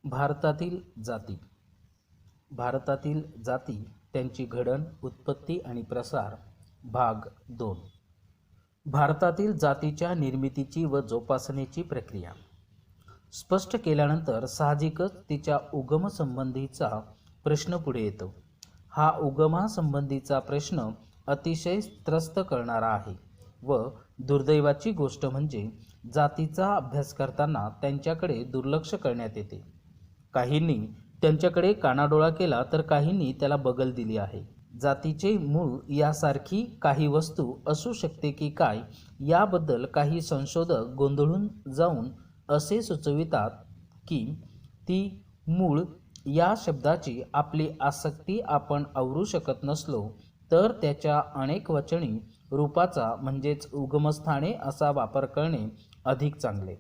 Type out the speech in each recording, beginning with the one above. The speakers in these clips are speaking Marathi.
भारतातील जाती. भारतातील जाती, त्यांची घडण, उत्पत्ती आणि प्रसार. भाग 2. भारतातील जातीच्या निर्मितीची व जोपासनेची प्रक्रिया स्पष्ट केल्यानंतर साहजिकच तिच्या उगमसंबंधीचा प्रश्न पुढे येतो. हा उगमासंबंधीचा प्रश्न अतिशय त्रस्त करणारा आहे व दुर्दैवाची गोष्ट म्हणजे जातीचा अभ्यास करताना त्यांच्याकडे दुर्लक्ष करण्यात येते. काहींनी त्यांच्याकडे कानाडोळा केला तर काहींनी त्याला बगल दिली आहे. जातीचे मूळ यासारखी काही वस्तू असू शकते की काय, याबद्दल काही संशोधक गोंधळून जाऊन असे सुचवितात की ती मूळ या शब्दाची आपली आसक्ती आपण आवरू शकत नसलो तर त्याच्या अनेक वचनी रूपाचा म्हणजेच उगमस्थाने असा वापर करणे अधिक चांगले.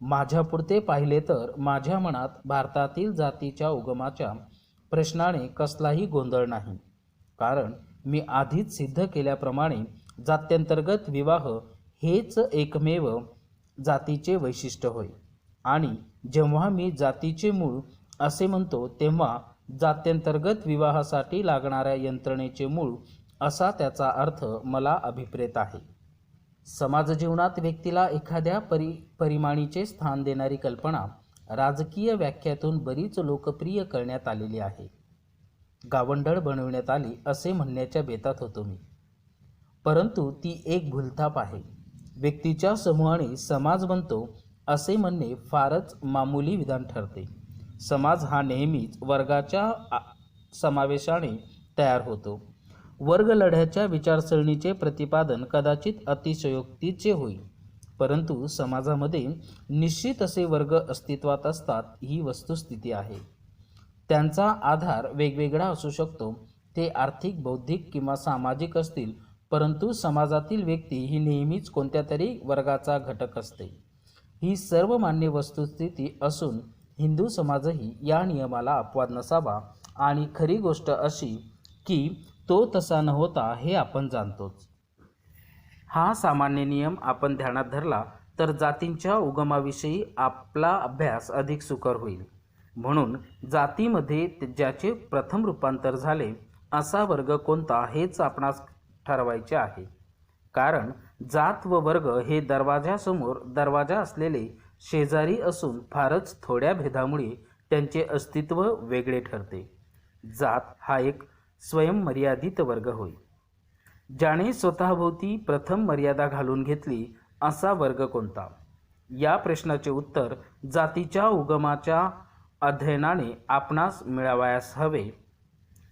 माझ्यापुरते पाहिले तर माझ्या मनात भारतातील जातीच्या उगमाच्या प्रश्नाने कसलाही गोंधळ नाही, कारण मी आधीच सिद्ध केल्याप्रमाणे जात्यंतर्गत विवाह हेच एकमेव जातीचे वैशिष्ट्य होय. आणि जेव्हा मी जातीचे मूळ असे म्हणतो तेव्हा जात्यंतर्गत विवाहासाठी लागणाऱ्या यंत्रणेचे मूळ असा त्याचा अर्थ मला अभिप्रेत आहे. समाजजीवनात व्यक्तीला एखाद्या परिमाणीचे स्थान देणारी कल्पना राजकीय व्याख्यातून बरीच लोकप्रिय करण्यात आलेली आहे. गावंढळ बनविण्यात आली असे म्हणण्याच्या बेतात होतो मी, परंतु ती एक भूलथाप आहे. व्यक्तीच्या समूहाने समाज बनतो असे म्हणणे फारच मामूली विधान ठरते. समाज हा नेहमीच वर्गाच्या समावेशाने तयार होतो. वर्ग लढ्याच्या विचारसरणीचे प्रतिपादन कदाचित अतिशयोक्तीचे होईल, परंतु समाजामध्ये निश्चित असे वर्ग अस्तित्वात असतात ही वस्तुस्थिती आहे. त्यांचा आधार वेगवेगळा असू शकतो, ते आर्थिक, बौद्धिक किंवा सामाजिक असतील, परंतु समाजातील व्यक्ती ही नेहमीच कोणत्या तरी वर्गाचा घटक असते. ही सर्वमान्य वस्तुस्थिती असून हिंदू समाजही या नियमाला अपवाद नसावा, आणि खरी गोष्ट अशी की तो तसा न होता हे आपण जाणतोच. हा सामान्य नियम आपण ध्यानात धरला तर जातींच्या उगमाविषयी आपला अभ्यास अधिक सुकर होईल. म्हणून जातीमध्ये ज्याचे प्रथम रूपांतर झाले असा वर्ग कोणता हेच आपणास ठरवायचे आहे, कारण जात व वर्ग हे दरवाजासमोर दरवाजा असलेले शेजारी असून फारच थोड्या भेदामुळे त्यांचे अस्तित्व वेगळे ठरते. जात हा एक स्वयंमर्यादित वर्ग होय. ज्याने स्वतःभोवती प्रथम मर्यादा घालून घेतली असा वर्ग कोणता? या प्रश्नाचे उत्तर जातीच्या उगमाच्या अध्ययनाने आपणास मिळावयास हवे.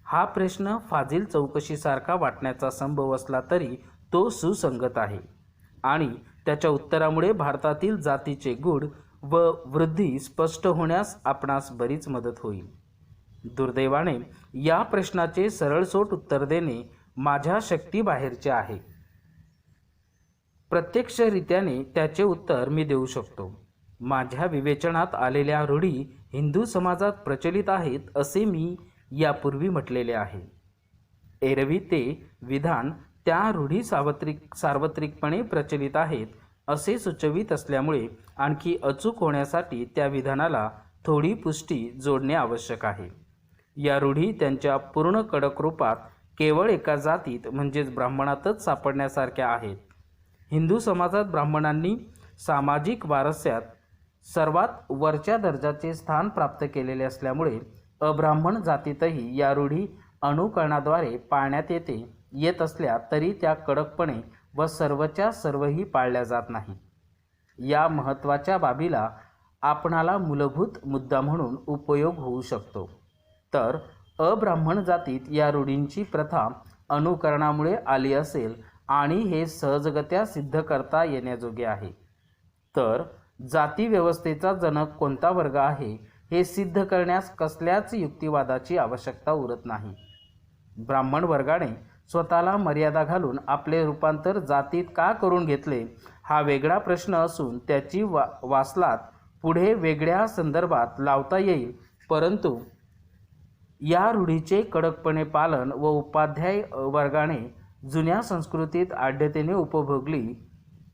हा प्रश्न फाजील चौकशीसारखा वाटण्याचा संभव असला तरी तो सुसंगत आहे, आणि त्याच्या उत्तरामुळे भारतातील जातीचे गूढ व वृद्धी स्पष्ट होण्यास आपणास बरीच मदत होईल. दुर्दैवाने या प्रश्नाचे सरळसोट उत्तर देणे माझ्या शक्तीबाहेरचे आहे. प्रत्यक्षरित्याने त्याचे उत्तर मी देऊ शकतो. माझ्या विवेचनात आलेल्या रूढी हिंदू समाजात प्रचलित आहेत असे मी यापूर्वी म्हटलेले आहे. एरवी ते विधान त्या रूढी सार्वत्रिकपणे प्रचलित आहेत असे सुचवित असल्यामुळे आणखी अचूक होण्यासाठी त्या विधानाला थोडी पुष्टी जोडणे आवश्यक आहे. या रूढी त्यांच्या पूर्ण कडक रूपात केवळ एका जातीत म्हणजेच ब्राह्मणातच सापडण्यासारख्या आहेत. हिंदू समाजात ब्राह्मणांनी सामाजिक वारस्यात सर्वात वरच्या दर्जाचे स्थान प्राप्त केलेले असल्यामुळे अब्राह्मण जातीतही या रूढी अनुकरणाद्वारे पाळण्यात येत असल्या तरी त्या कडकपणे व सर्वच्या सर्वही पाळल्या जात नाहीत. या महत्त्वाच्या बाबीला आपणाला मूलभूत मुद्दा म्हणून उपयोग होऊ शकतो. तर अब्राह्मण जातीत या रूढींची प्रथा अनुकरणामुळे आली असेल आणि हे सहजगत्या सिद्ध करता येण्याजोगे आहे. तर जाती व्यवस्थेचा जनक कोणता वर्ग आहे हे सिद्ध करण्यास कसल्याच युक्तिवादाची आवश्यकता उरत नाही. ब्राह्मण वर्गाने स्वतःला मर्यादा घालून आपले रूपांतर जातीत का करून घेतले हा वेगळा प्रश्न असून त्याची वासलात पुढे वेगळ्या संदर्भात लावता येईल, परंतु या रूढीचे कडकपणे पालन व उपाध्याय वर्गाने जुन्या संस्कृतीत आढ्यतेने उपभोगली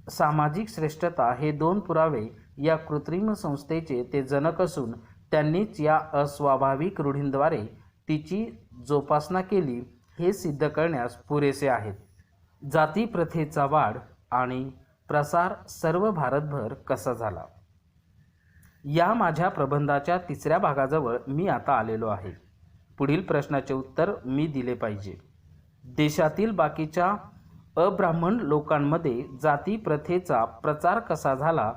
सामाजिक श्रेष्ठता हे दोन पुरावे या कृत्रिम संस्थेचे ते जनक असून त्यांनीच या अस्वाभाविक रूढींद्वारे तिची जोपासना केली हे सिद्ध करण्यास पुरेसे आहेत. जाती प्रथेचा वाढ आणि प्रसार सर्व भारतभर कसा झाला, या माझ्या प्रबंधाच्या 3ऱ्या भागाजवळ मी आता आलेलो आहे. पुढील प्रश्नाचे उत्तर मी दिले पाहिजे. देशातील बाकीच्या अब्राह्मण लोकांमध्ये जाती प्रथेचा प्रचार कसा झाला,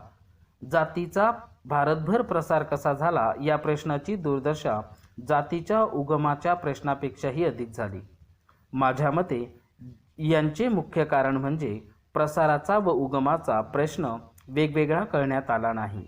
जातीचा भारतभर प्रसार कसा झाला, या प्रश्नाची दुर्दशा जातीच्या उगमाच्या प्रश्नापेक्षाही अधिक झाली. माझ्या मते यांचे मुख्य कारण म्हणजे प्रसाराचा व उगमाचा प्रश्न वेगवेगळा करण्यात आला नाही.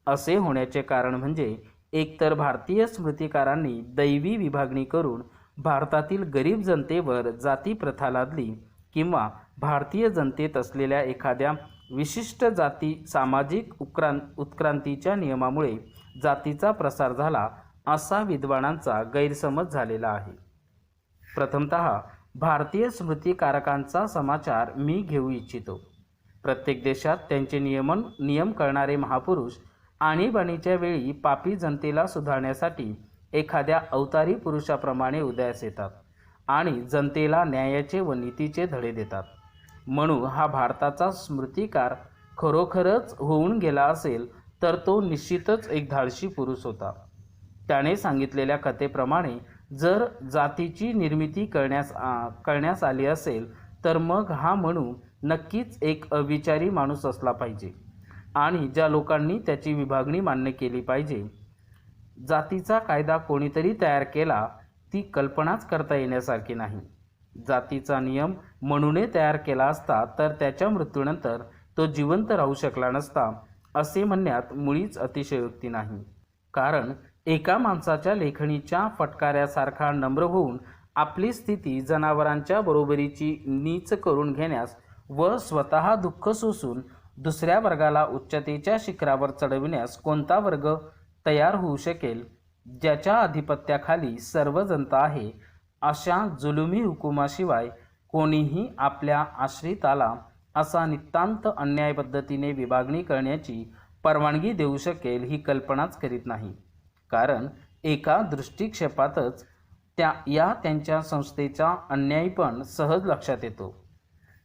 असे होण्याचे कारण म्हणजे एकतर भारतीय स्मृतिकारांनी दैवी विभागणी करून भारतातील गरीब जनतेवर जाती प्रथा लादली, किंवा भारतीय जनतेत असलेल्या एखाद्या विशिष्ट जाती सामाजिक उत्क्रांतीच्या नियमामुळे जातीचा प्रसार झाला, असा विद्वानांचा गैरसमज झालेला आहे. प्रथमतः भारतीय स्मृतिकारकांचा समाचार मी घेऊ इच्छितो. प्रत्येक देशात त्यांचे नियम करणारे महापुरुष आणीबाणीच्या वेळी पापी जनतेला सुधारण्यासाठी एखाद्या अवतारी पुरुषाप्रमाणे उदयास येतात आणि जनतेला न्यायाचे व नीतीचे धडे देतात. म्हणून हा भारताचा स्मृतिकार खरोखरच होऊन गेला असेल तर तो निश्चितच एक धाडसी पुरुष होता. त्याने सांगितलेल्या कथेप्रमाणे जर जातीची निर्मिती करण्यास आली असेल तर मग हा म्हणू नक्कीच एक अविचारी माणूस असला पाहिजे आणि ज्या लोकांनी त्याची विभागणी मान्य केली पाहिजे. जातीचा कायदा कोणीतरी तयार केला ती कल्पनाच करता येण्यासारखी नाही. जातीचा नियम म्हणूने तयार केला असता तर त्याच्या मृत्यूनंतर तो जिवंत राहू शकला नसता असे म्हणण्यात मुळीच अतिशयोक्ती नाही. कारण एका माणसाच्या लेखणीच्या फटकाऱ्यासारखा नम्र होऊन आपली स्थिती जनावरांच्या बरोबरीची नीच करून घेण्यास व स्वतः दुःख सोसून दुसऱ्या वर्गाला उच्चतेच्या शिखरावर चढविण्यास कोणता वर्ग तयार होऊ शकेल? ज्याच्या अधिपत्याखाली सर्व जनता आहे अशा जुलुमी हुकुमाशिवाय कोणीही आपल्या आश्रिताला असा नितांत अन्याय पद्धतीने विभागणी करण्याची परवानगी देऊ शकेल ही कल्पनाच करीत नाही. कारण एका दृष्टिक्षेपातच त्यांच्या संस्थेचा अन्यायपण सहज लक्षात येतो.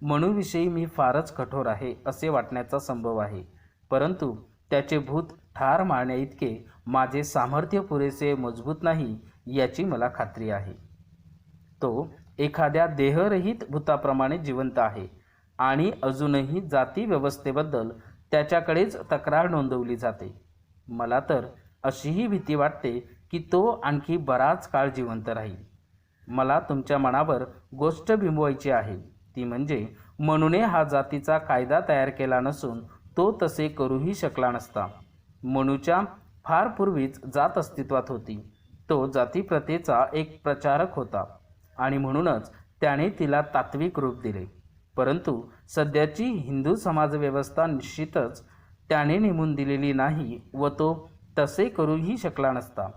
मनुविषयी मी फारच कठोर आहे असे वाटण्याचा संभव आहे, परंतु त्याचे भूत ठार मारण्या इतके माझे सामर्थ्य पुरेसे मजबूत नाही याची मला खात्री आहे. तो एखाद्या देहरहित भूताप्रमाणे जिवंत आहे आणि अजूनही जाती व्यवस्थेबद्दल त्याच्याकडेच तक्रार नोंदवली जाते. मला तर अशीही भीती वाटते की तो आणखी बराच काळ जिवंत राहील. मला तुमच्या मनावर गोष्ट बिंबवायची आहे, ती म्हणजे मनुने हा जातीचा कायदा तयार केला नसून तो तसे करूही शकला नसता. मनुच्या फार पूर्वीच जात अस्तित्वात होती. तो जातीप्रथेचा एक प्रचारक होता आणि म्हणूनच त्याने तिला तात्विक रूप दिले. परंतु सध्याची हिंदू समाजव्यवस्था निश्चितच त्याने नेमून दिलेली नाही व तो तसे करूही शकला नसता.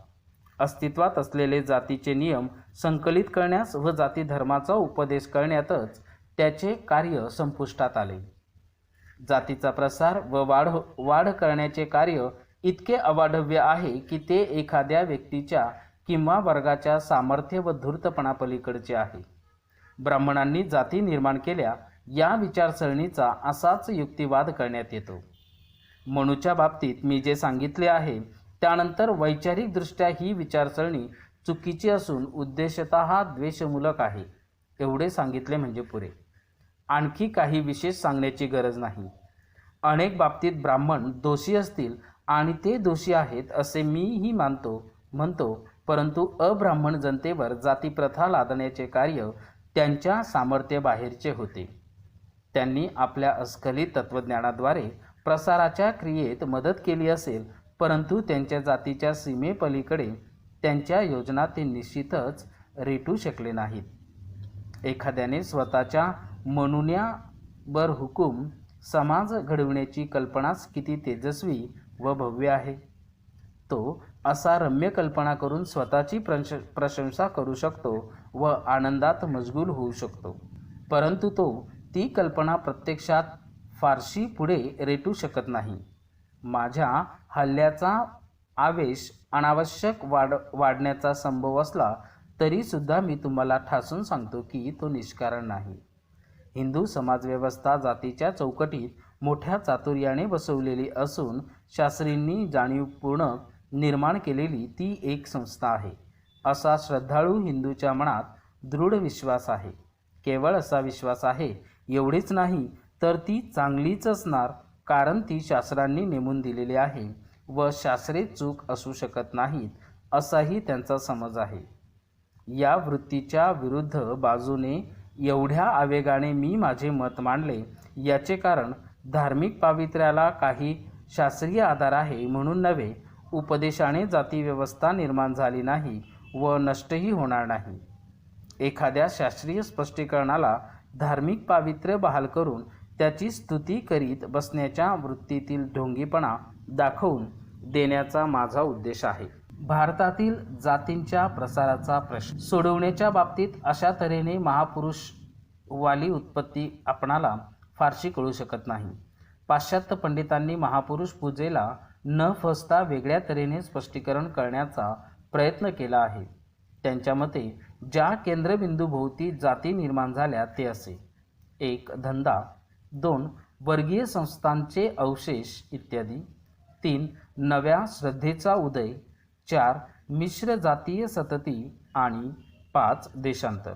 अस्तित्वात असलेले जातीचे नियम संकलित करण्यास व जाती धर्माचा उपदेश करण्यातच त्याचे कार्य संपुष्टात आले. जातीचा प्रसार व वाढ करण्याचे कार्य इतके अवाढव्य आहे की ते एखाद्या व्यक्तीच्या किंवा वर्गाच्या सामर्थ्य व धूर्तपणापलीकडचे आहे. ब्राह्मणांनी जाती निर्माण केल्या या विचारसरणीचा असाच युक्तिवाद करण्यात येतो. मनुच्या बाबतीत मी जे सांगितले आहे त्यानंतर वैचारिकदृष्ट्या ही विचारसरणी चुकीची असून उद्देशतः द्वेषमूलक आहे एवढे सांगितले म्हणजे पुरे. आणखी काही विशेष सांगण्याची गरज नाही. अनेक बाबतीत ब्राह्मण दोषी असतील आणि ते दोषी आहेत असे मीही म्हणतो, परंतु अब्राह्मण जनतेवर जातीप्रथा लादण्याचे कार्य त्यांच्या सामर्थ्याबाहेरचे होते. त्यांनी आपल्या अस्खलित तत्त्वज्ञानाद्वारे प्रसाराच्या क्रियेत मदत केली असेल, परंतु त्यांच्या जातीच्या सीमेपलीकडे त्यांच्या योजना ते निश्चितच रेटू शकले नाहीत. एखाद्याने स्वतःच्या मनुन्यावर हुकूम समाज घडविण्याची कल्पनाच किती तेजस्वी व भव्य आहे. तो असा रम्य कल्पना करून स्वतःची प्रशंसा करू शकतो व आनंदात मशगूल होऊ शकतो, परंतु तो ती कल्पना प्रत्यक्षात फारशी पुढे रेटू शकत नाही. माझ्या हल्ल्याचा आवेश अनावश्यक वाढण्याचा संभव असला तरीसुद्धा मी तुम्हाला ठासून सांगतो की तो निष्कारण नाही. हिंदू समाजव्यवस्था जातीच्या चौकटीत मोठ्या चातुर्याने बसवलेली असून शास्त्रींनी जाणीवपूर्ण निर्माण केलेली ती एक संस्था आहे, असा श्रद्धाळू हिंदूच्या मनात दृढ विश्वास आहे. केवळ असा विश्वास आहे एवढेच नाही तर ती चांगलीच असणार, कारण ती शास्त्रांनी नेमून दिलेली आहे व शास्त्रे चूक असू शकत नाहीत असाही त्यांचा समज आहे. या वृत्तीच्या विरुद्ध बाजूने एवढ्या आवेगाने मी माझे मत मांडले याचे कारण धार्मिक पावित्र्याला काही शास्त्रीय आधार आहे म्हणून नव्हे. उपदेशाने जातीव्यवस्था निर्माण झाली नाही व नष्टही होणार नाही. एखाद्या शास्त्रीय स्पष्टीकरणाला धार्मिक पावित्र्य बहाल करून त्याची स्तुती करीत बसण्याच्या वृत्तीतील ढोंगीपणा दाखवून देण्याचा माझा उद्देश आहे. भारतातील जातींच्या प्रसाराचा प्रश्न सोडवण्याच्या बाबतीत अशा तऱ्हेने महापुरुषवाली उत्पत्ती आपणाला फारशी कळू शकत नाही. पाश्चात्य पंडितांनी महापुरुष पूजेला न फसता वेगळ्या तऱ्हेने स्पष्टीकरण करण्याचा प्रयत्न केला आहे. त्यांच्या मते ज्या केंद्रबिंदूभोवती जाती निर्माण झाल्या ते असे: 1. धंदा, 2. वर्गीय संस्थांचे अवशेष इत्यादी, 3. नव्या श्रद्धेचा उदय, 4. मिश्र जातीय सतती आणि 5. देशांतर.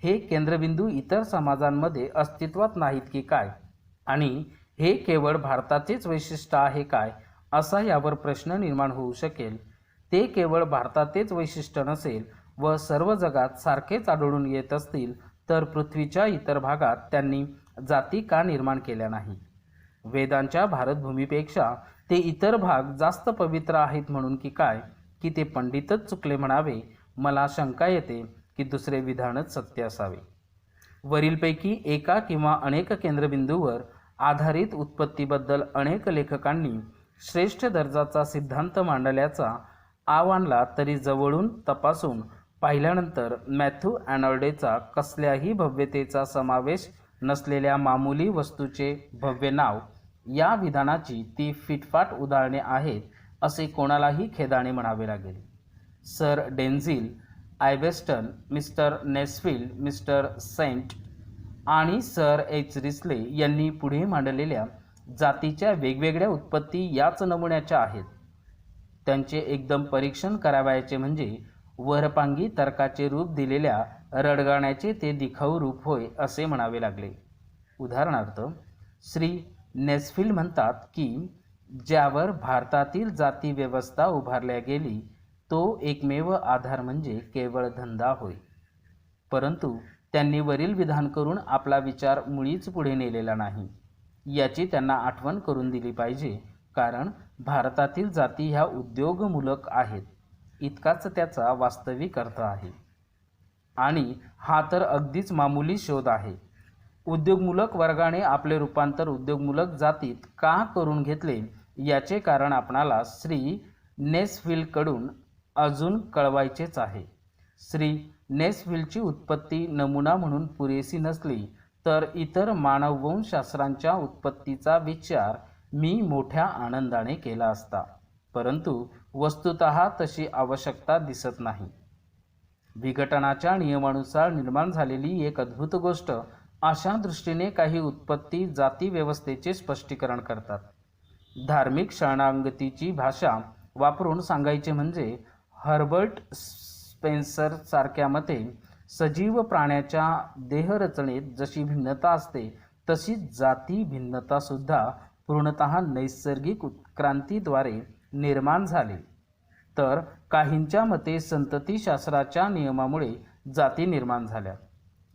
हे केंद्रबिंदू इतर समाजांमध्ये अस्तित्वात नाहीत की काय, आणि हे केवळ भारताचेच वैशिष्ट्य आहे काय, असा यावर प्रश्न निर्माण होऊ शकेल. ते केवळ भारताचेच वैशिष्ट्य नसेल व सर्व जगात सारखेच आढळून येत असतील तर पृथ्वीच्या इतर भागात त्यांनी जाती का निर्माण केल्या नाही? वेदांच्या भारतभूमीपेक्षा ते इतर भाग जास्त पवित्र आहेत म्हणून की काय, की ते पंडितच चुकले म्हणावे? मला शंका येते की दुसरे विधानच सत्य असावे. वरीलपैकी एका किंवा अनेक केंद्रबिंदूवर आधारित उत्पत्तीबद्दल अनेक लेखकांनी श्रेष्ठ दर्जाचा सिद्धांत मांडल्याचा आव्हानला तरी जवळून तपासून पाहिल्यानंतर मॅथ्यू आर्नोल्डचा कसल्याही भव्यतेचा समावेश नसलेल्या मामूली वस्तूचे भव्य नाव या विधानाची ती फिटफाट उदाहरणे आहेत असे कोणालाही खेदाने म्हणावे लागेल. सर डेन्झिल, आयबेस्टन, मिस्टर नेस्फिल्ड, मिस्टर सेंट आणि सर एच रिस्ले यांनी पुढे मांडलेल्या जातीच्या वेगवेगळ्या उत्पत्ती याच नमुन्याच्या आहेत. त्यांचे एकदम परीक्षण करावयाचे म्हणजे वरपांगी तर्काचे रूप दिलेल्या रडगाण्याचे ते दिखाऊ रूप होय असे म्हणावे लागले. उदाहरणार्थ, श्री नेस्फिल्ड म्हणतात की ज्यावर भारतातील जाती व्यवस्था उभारल्या गेली तो एकमेव आधार म्हणजे केवळ धंदा होय. परंतु त्यांनी वरील विधान करून आपला विचार मुळीच पुढे नेलेला नाही याची त्यांना आठवण करून दिली पाहिजे, कारण भारतातील जाती ह्या उद्योगमूलक आहेत इतकाच त्याचा वास्तविक अर्थ आहे. आणि हा तर अगदीच मामूली शोध आहे. उद्योगमूलक वर्गाने आपले रूपांतर उद्योगमूलक जातीत का करून घेतले याचे कारण आपणाला श्री नेस्फिल्डकडून अजून कळवायचेच आहे. श्री नेस्फिल्डची उत्पत्ती नमुना म्हणून पुरेसी नसली तर इतर मानववंशशास्त्रांच्या उत्पत्तीचा विचार मी मोठ्या आनंदाने केला असता, परंतु वस्तुतः तशी आवश्यकता दिसत नाही. विघटनाच्या नियमानुसार निर्माण झालेली एक अद्भुत गोष्ट अशा दृष्टीने काही उत्पत्ती जाती व्यवस्थेचे स्पष्टीकरण करतात. धार्मिक शरणागतीची भाषा वापरून सांगायचे म्हणजे हर्बर्ट स्पेन्सर सारख्या मते सजीव प्राण्याच्या देहरचनेत जशी भिन्नता असते तशीच जाती भिन्नता सुद्धा पूर्णतः नैसर्गिक उत्क्रांतीद्वारे निर्माण झाली. तर काहींच्या मते संततीशास्त्राच्या नियमामुळे जाती निर्माण झाल्या.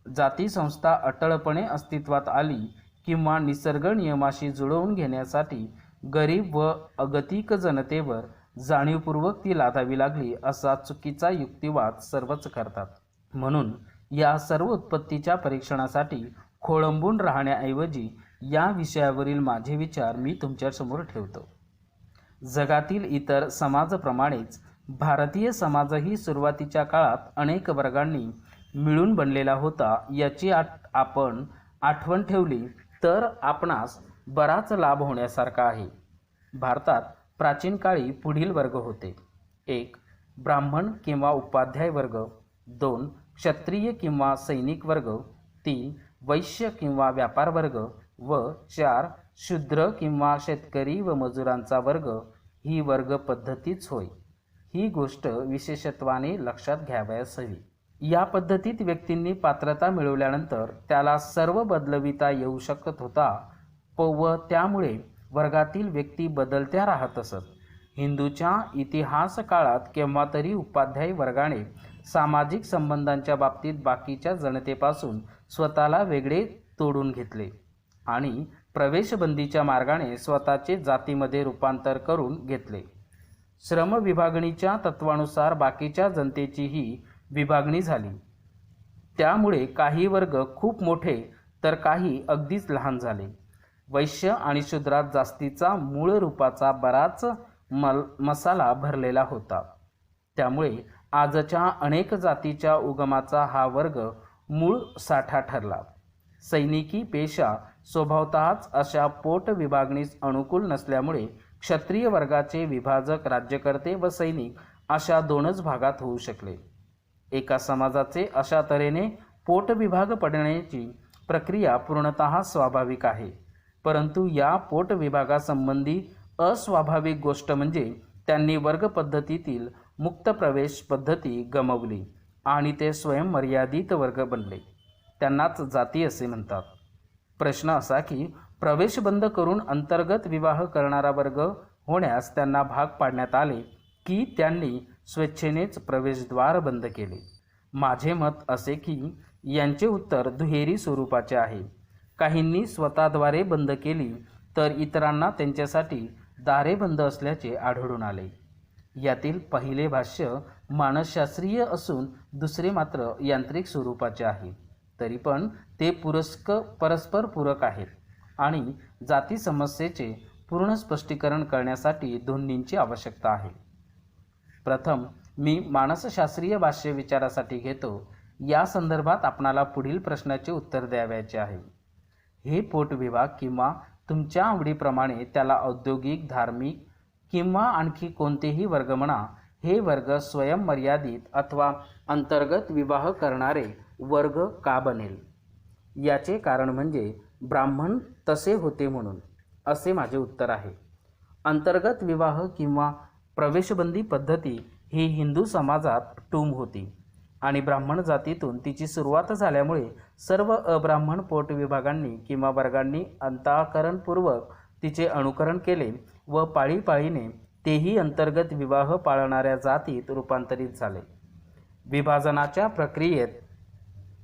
जाती संस्था अटळपणे अस्तित्वात आली किंवा निसर्ग नियमाशी जुळवून घेण्यासाठी गरीब व अगतिक जनतेवर जाणीवपूर्वक ती लादावी लागली असा चुकीचा युक्तिवाद सर्वच करतात. म्हणून या सर्व उत्पत्तीच्या परीक्षणासाठी खोळंबून राहण्याऐवजी या विषयावरील माझे विचार मी तुमच्यासमोर ठेवतो. जगातील इतर समाजाप्रमाणेच भारतीय समाजही सुरुवातीच्या काळात अनेक वर्गांनी मिळून बनलेला होता याची आपण आठवण ठेवली तर आपणास बराच लाभ होण्यासारखा आहे. भारतात प्राचीन काळी पुढील वर्ग होते: 1. ब्राह्मण किंवा उपाध्याय वर्ग, 2. क्षत्रिय किंवा सैनिक वर्ग, 3. वैश्य किंवा व्यापार वर्ग व 4. शूद्र किंवा शेतकरी व मजुरांचा वर्ग. ही वर्ग पद्धतीच होय. ही गोष्ट विशेषत्वाने लक्षात घ्यावयास हवी. या पद्धतीत व्यक्तींनी पात्रता मिळवल्यानंतर त्याला सर्व बदलविता येऊ शकत होता व त्यामुळे वर्गातील व्यक्ती बदलत्या राहत असत. हिंदूच्या इतिहास काळात केव्हा तरी उपाध्याय वर्गाने सामाजिक संबंधांच्या बाबतीत बाकीच्या जनतेपासून स्वतःला वेगळे तोडून घेतले आणि प्रवेशबंदीच्या मार्गाने स्वतःचे जातीमध्ये रूपांतर करून घेतले. श्रम विभागणीच्या तत्वानुसार बाकीच्या जनतेचीही विभागणी झाली. त्यामुळे काही वर्ग खूप मोठे तर काही अगदीच लहान झाले. वैश्य आणि शूद्रात जास्तीचा मूळ रूपाचा बराच मसाला भरलेला होता. त्यामुळे आजच्या अनेक जातीच्या उगमाचा हा वर्ग मूळ साठा ठरला. सैनिकी पेशा स्वभावतःच अशा पोट विभागणीस अनुकूल नसल्यामुळे क्षत्रिय वर्गाचे विभाजक राज्यकर्ते व सैनिक अशा दोनच भागात होऊ शकले. एका समाजाचे अशा तऱ्हेने पोट विभाग पडण्याची प्रक्रिया पूर्णतः स्वाभाविक आहे. परंतु या पोट विभागासंबंधी अस्वाभाविक गोष्ट म्हणजे त्यांनी वर्ग पद्धतीतील मुक्त प्रवेश पद्धती गमावली आणि ते स्वयंमर्यादित वर्ग बनले. त्यांनाच जाती असे म्हणतात. प्रश्न असा की प्रवेश बंद करून अंतर्गत विवाह करणारा वर्ग होण्यास त्यांना भाग पाडण्यात आले की त्यांनी स्वेच्छेनेच प्रवेशद्वार बंद केले? माझे मत असे की यांचे उत्तर दुहेरी स्वरूपाचे आहे. काहींनी स्वतःद्वारे बंद केली तर इतरांना त्यांच्यासाठी दारे बंद असल्याचे आढळून आले. यातील पहिले भाष्य मानसशास्त्रीय असून दुसरे मात्र यांत्रिक स्वरूपाचे आहे. तरी पण ते परस्पर पूरक आहेत आणि जाती समस्येचे पूर्ण स्पष्टीकरण करण्यासाठी दोन्हींची आवश्यकता आहे. प्रथम मी मानसशास्त्रीय भाष्य विचारासाठी घेतो. या संदर्भात आपणाला पुढील प्रश्नाचे उत्तर द्यावयाचे आहे. हे पोट विभाग किंवा तुमच्या आवडीप्रमाणे त्याला औद्योगिक, धार्मिक किंवा आणखी कोणतेही वर्ग म्हणा, हे वर्ग स्वयंमर्यादित अथवा अंतर्गत विवाह करणारे वर्ग का बनेल? याचे कारण म्हणजे ब्राह्मण तसे होते म्हणून, असे माझे उत्तर आहे. अंतर्गत विवाह किंवा प्रवेशबंदी पद्धती ही हिंदू समाजात टूम होती आणि ब्राह्मण जातीतून तिची सुरुवात झाल्यामुळे सर्व अब्राह्मण पोट विभागांनी किंवा वर्गांनी अंतःकरणपूर्वक तिचे अनुकरण केले व पाळीपाळीने तेही अंतर्गत विवाह पाळणाऱ्या जातीत रूपांतरित झाले. विभाजनाच्या प्रक्रियेत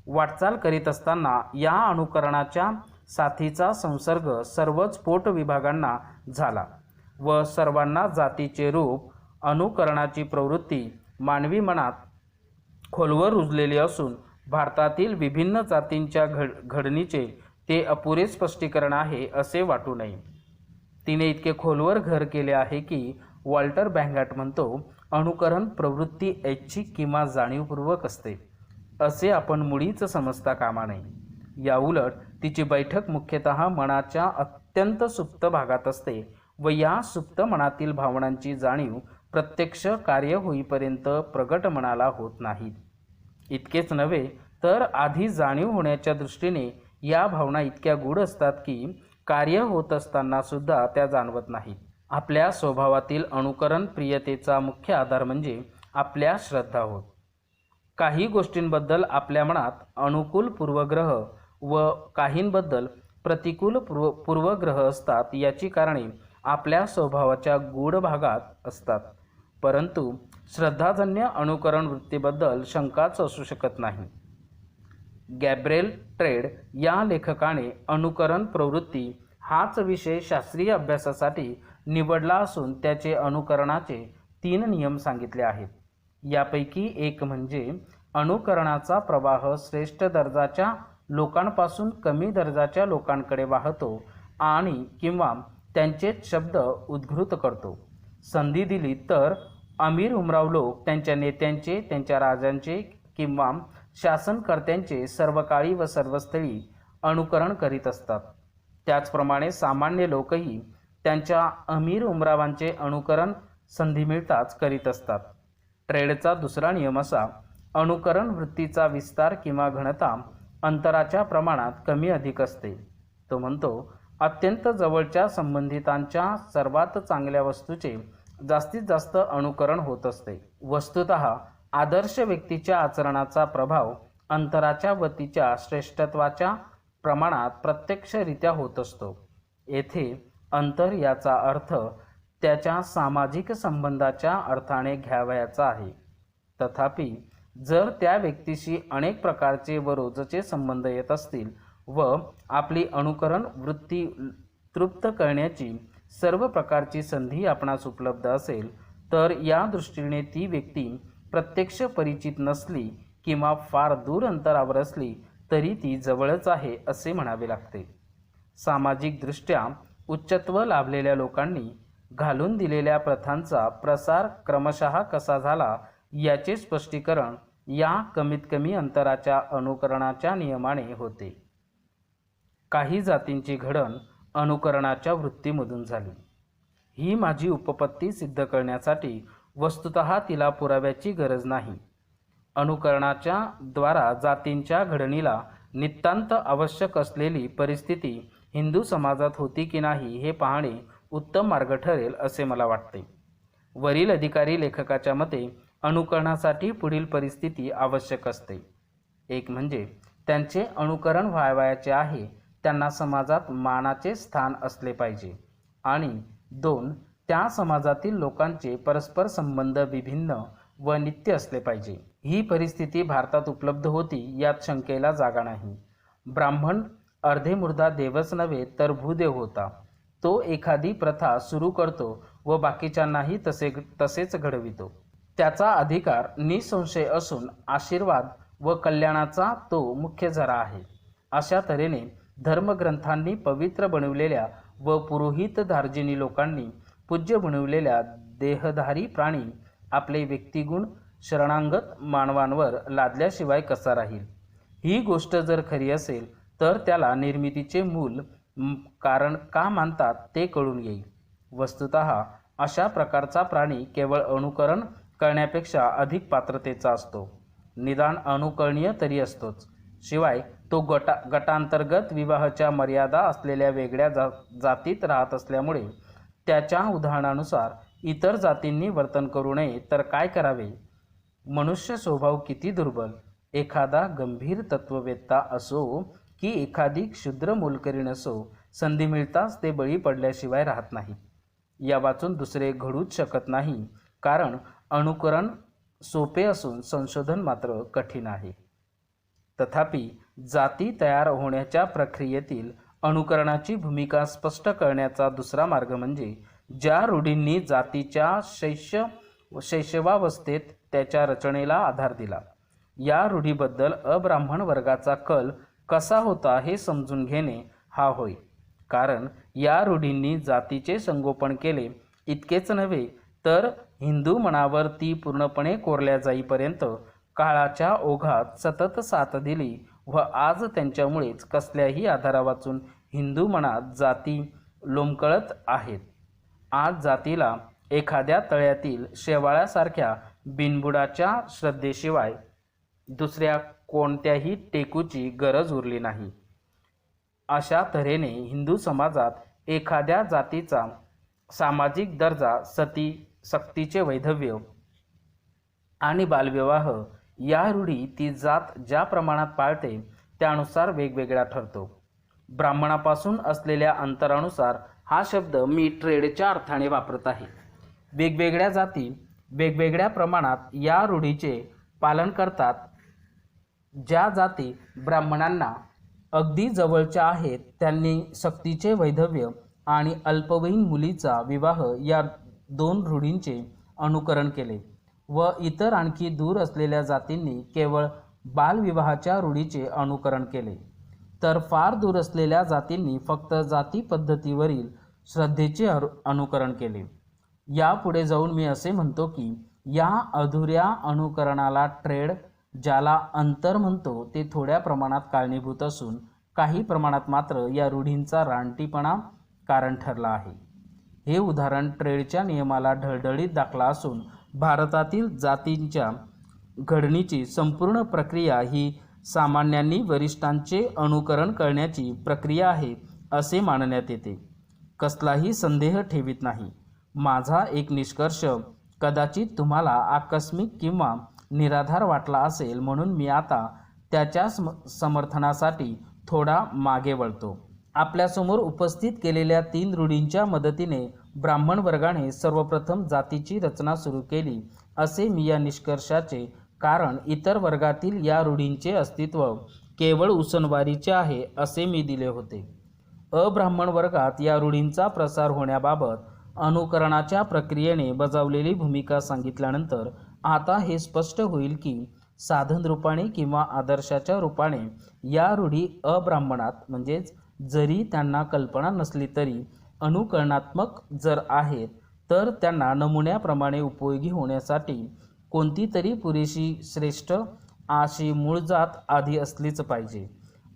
वाटचाल करीत असताना या अनुकरणाच्या साथीचा संसर्ग सर्वच पोट विभागांना झाला व सर्वांना जातीचे रूप अनुकरणाची प्रवृत्ती मानवी मनात खोलवर रुजलेली असून भारतातील विभिन्न जातींच्या घडणीचे ते अपुरे स्पष्टीकरण आहे असे वाटू नये. तिने इतके खोलवर घर केले आहे की वॉल्टर बँगॅट म्हणतो, अनुकरण प्रवृत्ती ऐच्छिक किंवा जाणीवपूर्वक असते असे आपण मुळीच समजता कामा नये. याउलट तिची बैठक मुख्यतः मनाच्या अत्यंत सुप्त भागात असते व या सुप्त मनातील भावनांची जाणीव प्रत्यक्ष कार्य होईपर्यंत प्रगट मनाला होत नाहीत. इतकेच नव्हे तर आधी जाणीव होण्याच्या दृष्टीने या भावना इतक्या गूढ असतात की कार्य होत असताना सुद्धा त्या जाणवत नाहीत. आपल्या स्वभावातील अनुकरण प्रियतेचा मुख्य आधार म्हणजे आपल्या श्रद्धा होत. काही गोष्टींबद्दल आपल्या मनात अनुकूल पूर्वग्रह व काहींबद्दल प्रतिकूल पूर्वग्रह असतात. याची कारणे आपल्या स्वभावाच्या गूढ भागात असतात. परंतु श्रद्धाजन्य अनुकरण वृत्तीबद्दल शंकाच असू शकत नाही. गॅब्रिएल ट्रेड या लेखकाने अनुकरण प्रवृत्ती हाच विषय शास्त्रीय अभ्यासासाठी निवडला असून त्याचे अनुकरणाचे 3 नियम सांगितले आहेत. यापैकी एक म्हणजे अनुकरणाचा प्रवाह श्रेष्ठ दर्जाच्या लोकांपासून कमी दर्जाच्या लोकांकडे वाहतो आणि किंवा त्यांचेच शब्द उद्घृत करतो. संधी दिली तर अमीर उमराव लोक त्यांच्या नेत्यांचे, त्यांच्या राजांचे किंवा शासनकर्त्यांचे सर्वकाळी व सर्वस्थळी अनुकरण करीत असतात. त्याचप्रमाणे सामान्य लोकही त्यांच्या अमीर उमरावांचे अनुकरण संधी मिळताच करीत असतात. ट्रेडचा दुसरा नियम असा, अनुकरण वृत्तीचा विस्तार किंवा घनता अंतराच्या प्रमाणात कमी अधिक असते. तो म्हणतो, अत्यंत जवळच्या संबंधितांच्या सर्वात चांगल्या वस्तूचे जास्तीत जास्त अनुकरण होत असते. वस्तुतः आदर्श व्यक्तीच्या आचरणाचा प्रभाव अंतराच्या व तिच्या श्रेष्ठत्वाच्या प्रमाणात प्रत्यक्षरित्या होत असतो. येथे अंतर याचा अर्थ त्याच्या सामाजिक संबंधाच्या अर्थाने घ्यावयाचा आहे. तथापि जर त्या व्यक्तीशी अनेक प्रकारचे व रोजचे संबंध येत असतील व आपली अनुकरण वृत्ती तृप्त करण्याची सर्व प्रकारची संधी आपणास उपलब्ध असेल, तर या दृष्टीने ती व्यक्ती प्रत्यक्ष परिचित नसली किंवा फार दूर अंतरावर असली तरी ती जवळच आहे असे म्हणावे लागते. सामाजिकदृष्ट्या उच्चत्व लाभलेल्या लोकांनी घालून दिलेल्या प्रथांचा प्रसार क्रमशः कसा झाला याचे स्पष्टीकरण या कमीत कमी अंतराच्या अनुकरणाच्या नियमाने होते. काही जातींची घडण अनुकरणाच्या वृत्तीमधून झाली. ही माझी उपपत्ती सिद्ध करण्यासाठी वस्तुतः तिला पुराव्याची गरज नाही. अनुकरणाच्या द्वारा जातींच्या घडणीला नितांत आवश्यक असलेली परिस्थिती हिंदू समाजात होती की नाही हे पाहणे उत्तम मार्ग ठरेल असे मला वाटते. वरील अधिकारी लेखकाच्या मते अनुकरणासाठी पुढील परिस्थिती आवश्यक असते. एक म्हणजे त्यांचे अनुकरण व्हावयाचे आहे त्यांना समाजात मानाचे स्थान असले पाहिजे, आणि दोन, त्या समाजातील लोकांचे परस्पर संबंध विभिन्न व नित्य असले पाहिजे. ही परिस्थिती भारतात उपलब्ध होती यात शंकेला जागा नाही. ब्राह्मण अर्धे मुर्दा देवच नव्हे तर भूदेव होता. तो एखादी प्रथा सुरू करतो व बाकीच्यांनाही तसेच घडवितो. त्याचा अधिकार निसंशय असून आशीर्वाद व कल्याणाचा तो मुख्य झरा आहे. अशा तऱ्हेने धर्मग्रंथांनी पवित्र बनविलेल्या व पुरोहित धार्जिनी लोकांनी पूज्य बनविलेल्या देहधारी प्राणी आपले व्यक्तिगुण शरणागत मानवांवर लादल्याशिवाय कसा राहील. ही गोष्ट जर खरी असेल तर त्याला निर्मितीचे मूल कारण का मानतात ते कळून येईल. वस्तुतः अशा प्रकारचा प्राणी केवळ अनुकरण करण्यापेक्षा अधिक पात्रतेचा असतो. निदान अनुकरणीय तरी असतोच. शिवाय तो गटांतर्गत विवाहाच्या मर्यादा असलेल्या वेगळ्या जातीत राहत असल्यामुळे त्याच्या उदाहरणानुसार इतर जातींनी वर्तन करू नये तर काय करावे. मनुष्य स्वभाव किती दुर्बल. एखादा गंभीर तत्ववेत्ता असो की एखादी क्षुद्र मोलकरीण असो, संधी मिळताच ते बळी पडल्याशिवाय राहत नाही. या वाचून दुसरे घडूच शकत नाही, कारण अनुकरण सोपे असून संशोधन मात्र कठीण आहे. तथापि जाती तयार होण्याच्या प्रक्रियेतील अनुकरणाची भूमिका स्पष्ट करण्याचा दुसरा मार्ग म्हणजे ज्या रूढींनी जातीच्या शैशवावस्थेत त्याच्या रचनेला आधार दिला. या रूढीबद्दल अब्राह्मण वर्गाचा कल कसा होता हे समजून घेणे हा होय. कारण या रूढींनी जातीचे संगोपन केले इतकेच नव्हे तर हिंदू मनावर ती पूर्णपणे कोरल्या जाईपर्यंत काळाच्या ओघात सतत साथ दिली व आज त्यांच्यामुळेच कसल्याही आधारावाचून हिंदू मनात जाती लोंबकळत आहेत. आज जातीला एखाद्या तळ्यातील शेवाळासारख्या बिनबुडाच्या श्रद्धेशिवाय दुसऱ्या कोणत्याही टेकूची गरज उरली नाही. अशा तऱ्हेने हिंदू समाजात एखाद्या जातीचा सामाजिक दर्जा, सती सक्तीचे वैधव्य आणि बालविवाह या रूढी ती जात ज्या प्रमाणात पाळते त्यानुसार वेगवेगळा ठरतो. ब्राह्मणापासून असलेल्या अंतरानुसार हा शब्द मी ट्रेडच्या अर्थाने वापरत आहे. वेगवेगळ्या जाती वेगवेगळ्या प्रमाणात या रूढीचे पालन करतात. ज्या जाती ब्राह्मणांना अगदी जवळच्या आहेत त्यांनी सक्तीचे वैधव्य आणि अल्पवयीन मुलीचा विवाह या दोन रूढींचे अनुकरण केले व इतर आणखी दूर असलेल्या जातींनी केवळ बालविवाहाच्या रूढीचे अनुकरण केले, तर फार दूर असलेल्या जातींनी फक्त जाती पद्धतीवरील श्रद्धेचे अनुकरण केले. यापुढे जाऊन मी असे म्हणतो की या अधुऱ्या अनुकरणाला ट्रेड, ज्याला अंतर म्हणतो, ते थोड्या प्रमाणात कारणीभूत असून काही प्रमाणात मात्र या रूढींचा रानटीपणा कारण ठरला आहे. हे उदाहरण ट्रेडच्या नियमाला ढळढळीत दाखला असून भारतातील जातींच्या घडणीची संपूर्ण प्रक्रिया ही सामान्यांनी वरिष्ठांचे अनुकरण करण्याची प्रक्रिया आहे असे मानण्यात येते. कसलाही संदेह ठेवीत नाही. माझा एक निष्कर्ष कदाचित तुम्हाला आकस्मिक किंवा निराधार वाटला असेल, म्हणून मी आता त्याच्या समर्थनासाठी थोडा मागे वळतो. आपल्यासमोर उपस्थित केलेल्या 3 रूढींच्या मदतीने ब्राह्मण वर्गाने सर्वप्रथम जातीची रचना सुरू केली असे मी या निष्कर्षाचे कारण इतर वर्गातील या रूढींचे अस्तित्व केवळ उसनवारीचे आहे असे मी दिले होते. अब्राह्मण वर्गात या रूढींचा प्रसार होण्याबाबत अनुकरणाच्या प्रक्रियेने बजावलेली भूमिका सांगितल्यानंतर आता हे स्पष्ट होईल की साधन रूपाने किंवा आदर्शाच्या रूपाने या रूढी अब्राह्मणात म्हणजेच जरी त्यांना कल्पना नसली तरी अनुकरणात्मक जर आहेत तर त्यांना नमुन्याप्रमाणे उपयोगी होण्यासाठी कोणती तरी पुरेशी श्रेष्ठ अशी मूळ जात आधी असलीच पाहिजे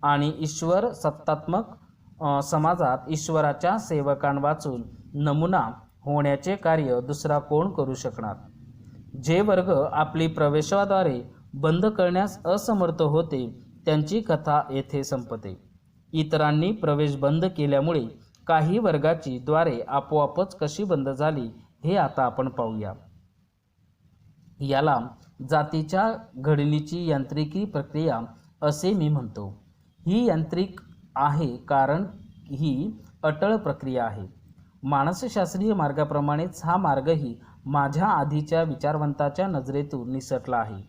आणि ईश्वर सत्तात्मक समाजात ईश्वराच्या सेवकांवाचून नमुना होण्याचे कार्य दुसरा कोण करू शकणार. जे वर्ग आपली प्रवेशाद्वारे बंद करण्यास असमर्थ होते त्यांची कथा येथे संपते. इतरांनी प्रवेश बंद केल्यामुळे काही वर्गाची द्वारे आपोआपच कशी बंद झाली हे आता आपण पाहूया. याला जातीच्या घडणीची यांत्रिकी प्रक्रिया असे मी म्हणतो. ही यांत्रिक आहे कारण ही अटळ प्रक्रिया आहे. मानसशास्त्रीय मार्गाप्रमाणेच हा मार्गही माझ्या आधीच्या विचारवंताच्या नजरेतून निसटला आहे.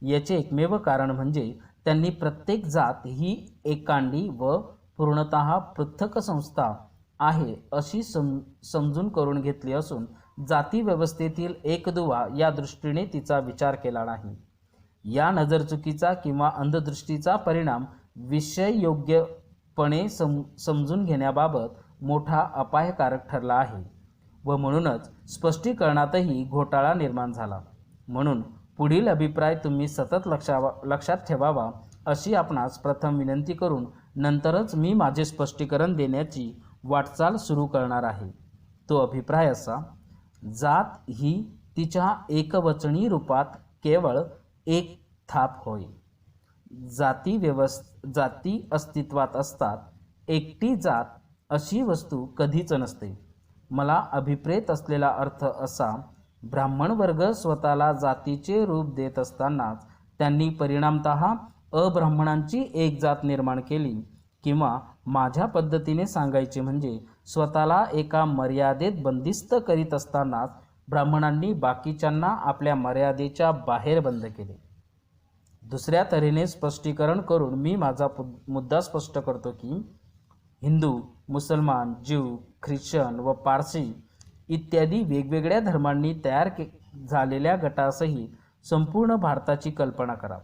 याचे एकमेव कारण म्हणजे त्यांनी प्रत्येक जात ही एकांडी व पूर्णतः पृथक संस्था आहे अशी समजून करून घेतली असून जाती व्यवस्थेतील एकदुवा या दृष्टीने तिचा विचार केला नाही. या नजरचुकीचा किंवा अंधदृष्टीचा परिणाम विषययोग्यपणे समजून घेण्याबाबत मोठा अपायकारक ठरला आहे व म्हणूनच स्पष्टीकरणातही घोटाळा निर्माण झाला. म्हणून पुढील अभिप्राय तुम्ही सतत लक्षात ठेवावा अशी आपणास प्रथम विनंती करून नंतरच मी माझे स्पष्टीकरण देण्याची वाटचाल सुरू करणार आहे. तो अभिप्राय असा: जात ही तिच्या एकवचनी रूपात केवळ एक थाप होय. जाती अस्तित्वात असतात. एकटी जात अशी वस्तू कधीच नसते. मला अभिप्रेत असलेला अर्थ असा: ब्राह्मण वर्ग स्वतःला जातीचे रूप देत असतानाच त्यांनी परिणामतः अब्राह्मणांची एक जात निर्माण केली, किंवा माझ्या पद्धतीने सांगायचे म्हणजे स्वतःला एका मर्यादेत बंदिस्त करीत असतानाच ब्राह्मणांनी बाकीच्यांना आपल्या मर्यादेच्या बाहेर बंद केले. दुसऱ्या तऱ्हेने स्पष्टीकरण करून मी माझा मुद्दा स्पष्ट करतो की हिंदू, मुसलमान, ज्यू, ख्रिश्चन व पारसी इत्यादी वेगवेगळ्या धर्मांनी तयार झालेल्या गटासहित संपूर्ण भारताची कल्पना करा.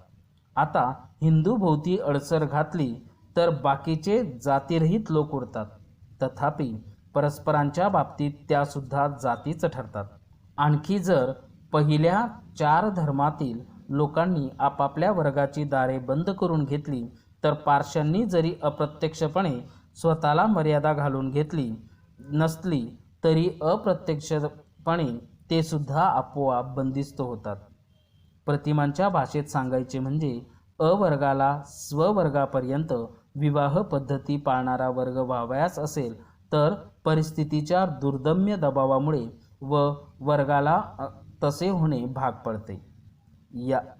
आता हिंदू भोवती अडसर घातली तर बाकीचे जातीरहित लोक उरतात. तथापि परस्परांच्या बाबतीत त्यासुद्धा जातीच ठरतात. आणखी जर पहिल्या 4 धर्मातील लोकांनी आपापल्या वर्गाची दारे बंद करून घेतली तर पारशांनी जरी अप्रत्यक्षपणे स्वतःला मर्यादा घालून घेतली नसली तरी अप्रत्यक्षपणे ते सुद्धा आपोआप बंदिस्त होतात. प्रतिमांच्या भाषेत सांगायचे म्हणजे अवर्गाला स्ववर्गापर्यंत विवाह पद्धती पाळणारा वर्ग व्हावयास असेल तर परिस्थितीच्या दुर्दम्य दबावामुळे व वर्गाला तसे होणे भाग पडते.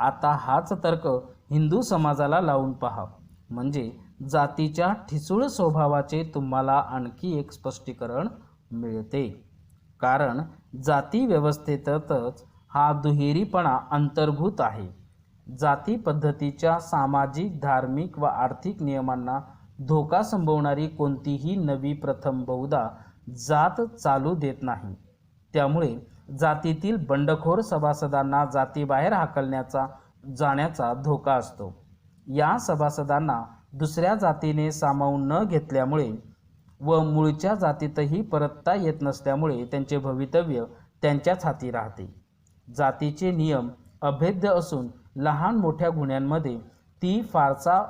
आता हाच तर्क हिंदू समाजाला लावून पहा, म्हणजे जातीच्या ठिसूळ स्वभावाचे तुम्हाला आणखी एक स्पष्टीकरण मिळते. कारण जाती व्यवस्थेतच हा दुहेरीपणा अंतर्भूत आहे. जाती पद्धतीच्या सामाजिक, धार्मिक व आर्थिक नियमांना धोका संभवणारी कोणतीही नवी प्रथम बहुधा जात चालू देत नाही. त्यामुळे जातीतील बंडखोर सभासदांना जातीबाहेर हाकलण्याचा जाण्याचा धोका असतो. या सभासदांना दुसऱ्या जातीने सामावून न घेतल्यामुळे व मूळच्या जातीतही परतता येत नसल्यामुळे त्यांचे भवितव्य त्यांच्याच हाती राहते. जातीचे नियम अभेद्य असून लहान मोठ्या गुन्ह्यांमध्ये ती फारसा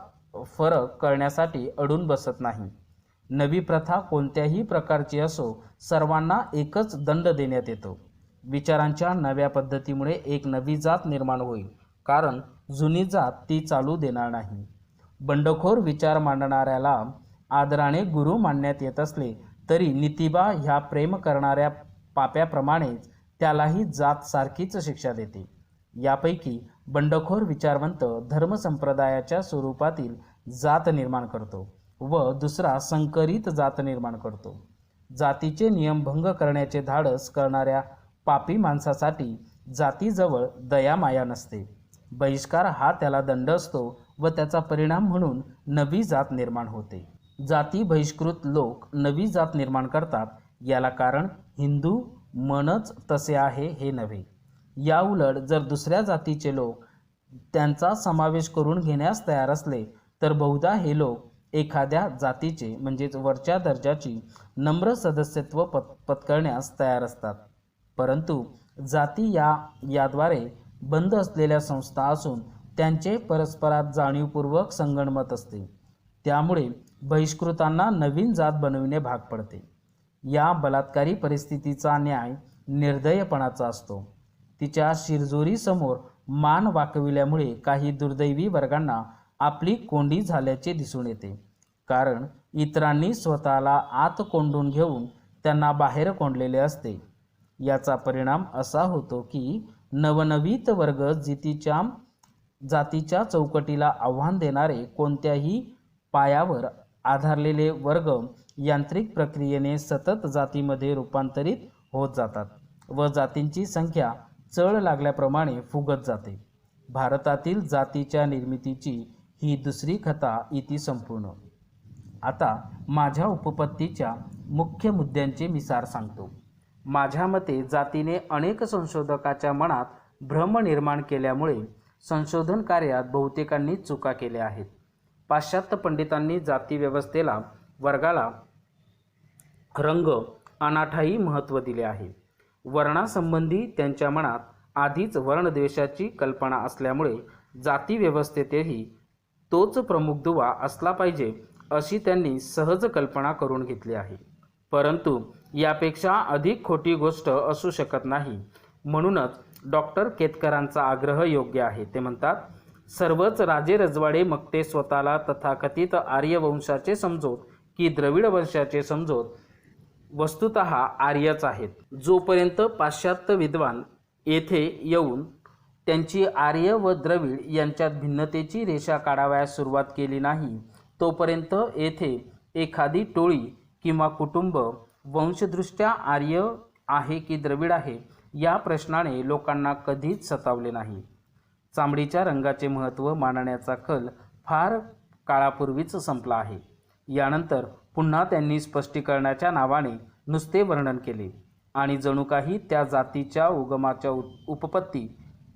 फरक करण्यासाठी अडून बसत नाही. नवी प्रथा कोणत्याही प्रकारची असो, सर्वांना एकच दंड देण्यात येतो. विचारांच्या नव्या पद्धतीमुळे एक नवी जात निर्माण होईल, कारण जुनी जात ती चालू देणार नाही. बंडखोर विचार मांडणाऱ्याला आदराने गुरु मानण्यात येत असले तरी नीतिबा ह्या प्रेम करणाऱ्या पाप्याप्रमाणेच त्यालाही जात सारखीच शिक्षा देते. यापैकी बंडखोर विचारवंत धर्मसंप्रदायाच्या स्वरूपातील जात निर्माण करतो व दुसरा संकरित जात निर्माण करतो. जातीचे नियमभंग करण्याचे धाडस करणाऱ्या पापी माणसासाठी जातीजवळ दयामाया नसते. बहिष्कार हा त्याला दंड असतो व त्याचा परिणाम म्हणून नवी जात निर्माण होते. जाती बहिष्कृत लोक नवी जात निर्माण करतात, याला कारण हिंदू मनच तसे आहे हे नव्हे. याउलट जर दुसऱ्या जातीचे लोक त्यांचा समावेश करून घेण्यास तयार असले तर बहुधा हे लोक एखाद्या जातीचे म्हणजेच वरच्या दर्जाची नम्र सदस्यत्व पत्करण्यास तयार असतात. परंतु जाती याद्वारे बंद असलेल्या संस्था असून त्यांचे परस्परात जाणीवपूर्वक संगणमत असते. त्यामुळे बहिष्कृतांना नवीन जात बनविणे भाग पडते. या बलात्कारी परिस्थितीचा न्याय निर्दयपणाचा असतो. तिच्या शिरजोरीसमोर मान वाकविल्यामुळे काही दुर्दैवी वर्गांना आपली कोंडी झाल्याचे दिसून येते, कारण इतरांनी स्वतःला आत कोंडून घेऊन त्यांना बाहेर कोंडलेले असते. याचा परिणाम असा होतो की नवनवीत वर्ग जातीच्या चौकटीला आव्हान देणारे कोणत्याही पायावर आधारलेले वर्ग यांत्रिक प्रक्रियेने सतत जातीमध्ये रूपांतरित होत जातात व जातींची संख्या चढ लागल्याप्रमाणे फुगत जाते. भारतातील जातीच्या निर्मितीची ही दुसरी कथा इति संपूर्ण. आता माझ्या उपपत्तीच्या मुख्य मुद्द्यांचे मी सार सांगतो. माझ्या मते जातीने अनेक संशोधकाच्या मनात भ्रम निर्माण केल्यामुळे संशोधन कार्यात बहुतेकांनी चुका केल्या आहेत. पाश्चात्य पंडितांनी जाती व्यवस्थेला वर्गाला रंग अनाठाई महत्त्व दिले आहे. वर्णासंबंधी त्यांच्या मनात आधीच वर्णद्वेषाची कल्पना असल्यामुळे जाती व्यवस्थेतही तोच प्रमुख दुवा असला पाहिजे अशी त्यांनी सहज कल्पना करून घेतली आहे. परंतु यापेक्षा अधिक खोटी गोष्ट असू शकत नाही. म्हणूनच डॉक्टर केतकरांचा आग्रह योग्य आहे. ते म्हणतात, सर्वच राजे रजवाडे मग ते स्वतःला तथाकथित आर्यवंशाचे समजोत की द्रविड वंशाचे समजोत, वस्तुतः आर्यच आहेत. जोपर्यंत पाश्चात्य विद्वान येथे येऊन त्यांची आर्य व द्रविड यांच्यात भिन्नतेची रेषा काढावयास सुरुवात केली नाही, तोपर्यंत येथे एखादी टोळी किंवा कुटुंब वंशदृष्ट्या आर्य आहे की द्रविड आहे या प्रश्नाने लोकांना कधीच सतावले नाही. चामडीच्या रंगाचे महत्त्व मानण्याचा कल फार काळापूर्वीच संपला आहे. यानंतर पुन्हा त्यांनी स्पष्टीकरणाच्या नावाने नुसते वर्णन केले आणि जणू काही त्या जातीच्या उगमाच्या उपपत्ती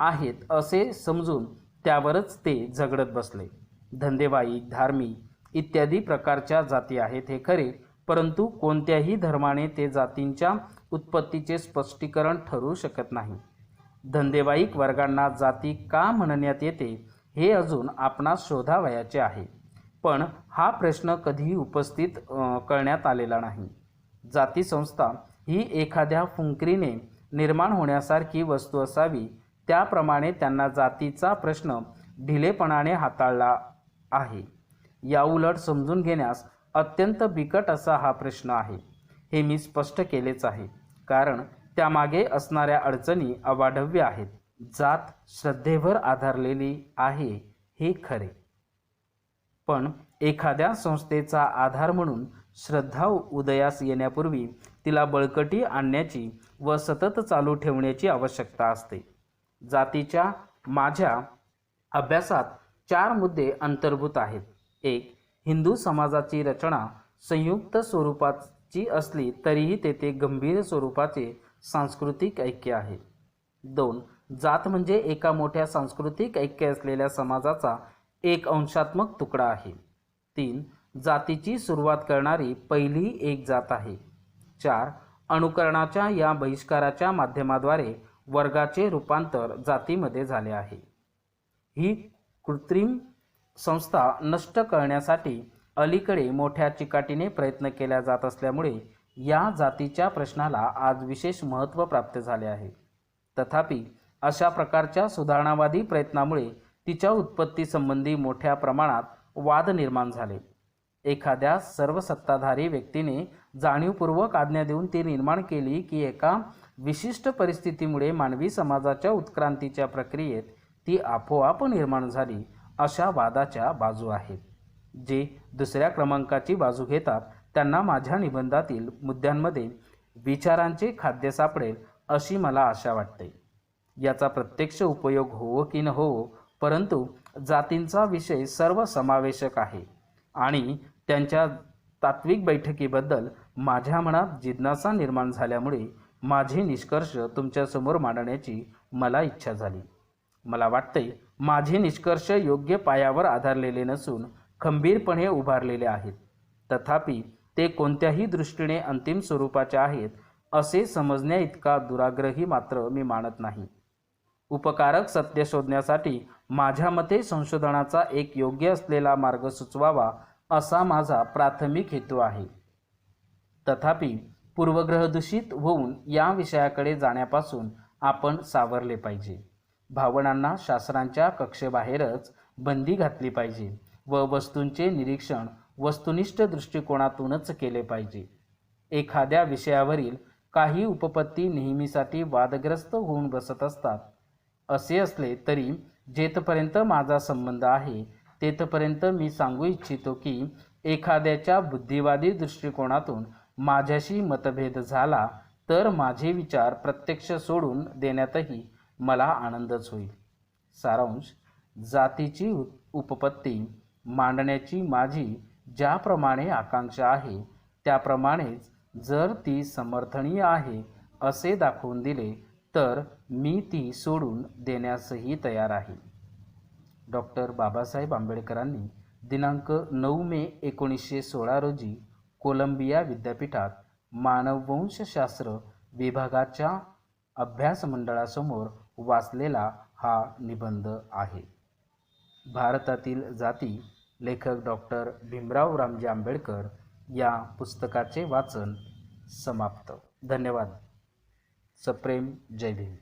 आहेत असे समजून त्यावरच ते झगडत बसले. धंदेवाईक, धार्मिक इत्यादी प्रकारच्या जाती आहेत हे खरे, परंतु कोणत्याही धर्माने ते जातींच्या उत्पत्तीचे स्पष्टीकरण ठरवू शकत नाही. धंदेवाईक वर्गांना जाती का म्हणण्यात येते हे अजून आपणास शोधावयाचे आहे, पण हा प्रश्न कधीही उपस्थित करण्यात आलेला नाही. जाती संस्था ही एखाद्या फुंकरीने निर्माण होण्यासारखी वस्तू असावी, त्याप्रमाणे त्यांना जातीचा प्रश्न ढिलेपणाने हाताळला आहे. याउलट समजून घेण्यास अत्यंत बिकट असा हा प्रश्न आहे. हे मी स्पष्ट केलेच आहे, कारण त्यामागे असणाऱ्या अडचणी अवाढव्य आहेत. जात श्रद्धेवर आधारलेली आहे हे खरे, पण एखाद्या संस्थेचा आधार म्हणून श्रद्धा उदयास येण्यापूर्वी तिला बळकटी आणण्याची व सतत चालू ठेवण्याची आवश्यकता असते. जातीच्या माझ्या अभ्यासात 4 मुद्दे अंतर्भूत आहेत. 1. हिंदू समाजाची रचना संयुक्त स्वरूपाची असली तरीही तेथे गंभीर स्वरूपाचे सांस्कृतिक ऐक्य आहे. 2. जात म्हणजे एका मोठ्या सांस्कृतिक ऐक्य असलेल्या समाजाचा एक अंशात्मक तुकडा आहे. 3. जातीची सुरुवात करणारी पहिली एक जात आहे. 4. अनुकरणाच्या या बहिष्काराच्या माध्यमाद्वारे वर्गाचे रूपांतर जातीमध्ये झाले आहे. ही कृत्रिम संस्था नष्ट करण्यासाठी अलीकडे मोठ्या चिकाटीने प्रयत्न केला जात असल्यामुळे या जातीच्या प्रश्नाला आज विशेष महत्त्व प्राप्त झाले आहे. तथापि अशा प्रकारच्या सुधारणावादी प्रयत्नामुळे तिच्या उत्पत्तीसंबंधी मोठ्या प्रमाणात वाद निर्माण झाले. एखाद्या सर्वसत्ताधारी व्यक्तीने जाणीवपूर्वक आज्ञा देऊन ती निर्माण केली की एका विशिष्ट परिस्थितीमुळे मानवी समाजाच्या उत्क्रांतीच्या प्रक्रियेत ती आपोआप निर्माण झाली, अशा वादाच्या बाजू आहेत. जे दुसऱ्या क्रमांकाची बाजू घेतात त्यांना माझ्या निबंधातील मुद्द्यांमध्ये विचारांचे खाद्य सापडेल अशी मला आशा वाटते. याचा प्रत्यक्ष उपयोग होवो की न होवो, परंतु जातींचा विषय सर्वसमावेशक आहे आणि त्यांच्या तात्विक बैठकीबद्दल माझ्या मनात जिज्ञासा निर्माण झाल्यामुळे माझे निष्कर्ष तुमच्यासमोर मांडण्याची मला इच्छा झाली. मला वाटते माझे निष्कर्ष योग्य पायावर आधारलेले नसून खंबीरपणे उभारलेले आहेत. तथापि ते कोणत्याही दृष्टीने अंतिम स्वरूपाचे आहेत असे समजण्या इतका दुराग्रही मात्र मी मानत नाही. उपकारक सत्य शोधण्यासाठी माझ्या मते संशोधनाचा एक योग्य असलेला मार्ग सुचवावा असा माझा प्राथमिक हेतू आहे. तथापि पूर्वग्रहदूषित होऊन या विषयाकडे जाण्यापासून आपण सावरले पाहिजे. भावनांना शास्त्रांच्या कक्षेबाहेरच बंदी घातली पाहिजे व वस्तूंचे निरीक्षण वस्तुनिष्ठ दृष्टिकोनातूनच केले पाहिजे. एखाद्या विषयावरील काही उपपत्ती नेहमीसाठी वादग्रस्त होऊन बसत असतात. असे असले तरी जेथपर्यंत माझा संबंध आहे तेथपर्यंत मी सांगू इच्छितो की एखाद्याच्या बुद्धिवादी दृष्टिकोनातून माझ्याशी मतभेद झाला तर माझे विचार प्रत्यक्ष सोडून देण्यातही मला आनंदच होईल. सारांश: जातीची उपपत्ती मांडण्याची माझी ज्याप्रमाणे आकांक्षा आहे त्याप्रमाणेच जर ती समर्थनीय आहे असे दाखवून दिले तर मी ती सोडून देण्यासही तयार आहे. डॉक्टर बाबासाहेब आंबेडकरांनी दिनांक 9 मे 1916 रोजी कोलंबिया विद्यापीठात मानववंशशास्त्र विभागाच्या अभ्यास मंडळासमोर वाचलेला हा निबंध आहे. भारतातील जाती लेखक डॉक्टर भीमराव रामजी आंबेडकर या पुस्तकाचे वाचन समाप्त. धन्यवाद. सप्रेम. जय भीम.